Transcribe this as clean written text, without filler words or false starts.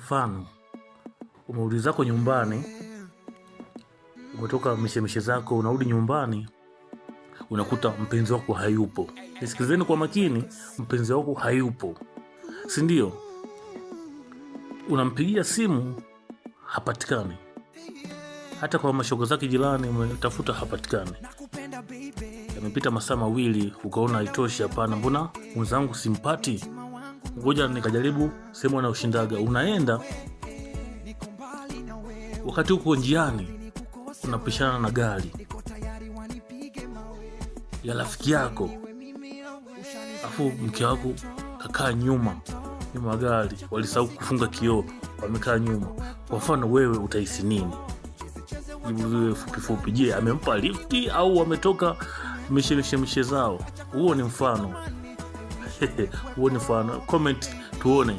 mfano umerudi zako nyumbani, umetoka mishemishe zako, unarudi nyumbani unakuta mpenzi wako hayupo. Nisikilizeni kwa makini, mpenzi wako hayupo, si ndio? Unampigia simu hapatikani, hata kwa mashoga zake jirani umetafuta hapatikani. Yamepita masaa mawili, ukaona haitoshi, hapana, mbona mwenzangu simpati, ngoja nikajaribu sehemu anayoshindaga. Unaenda, wakati uko njiani unapishana na gari ya rafiki yako, afu mke wako kakaa nyuma ya gari, walisahau kufunga kioo, wamekaa nyuma. Kwa mfano wewe utahisi nini? Jibu fupi fupi. Je, amempa lifti au wametoka mishe zao? Huo ni mfano. Huo ni mfano. Comment tuone.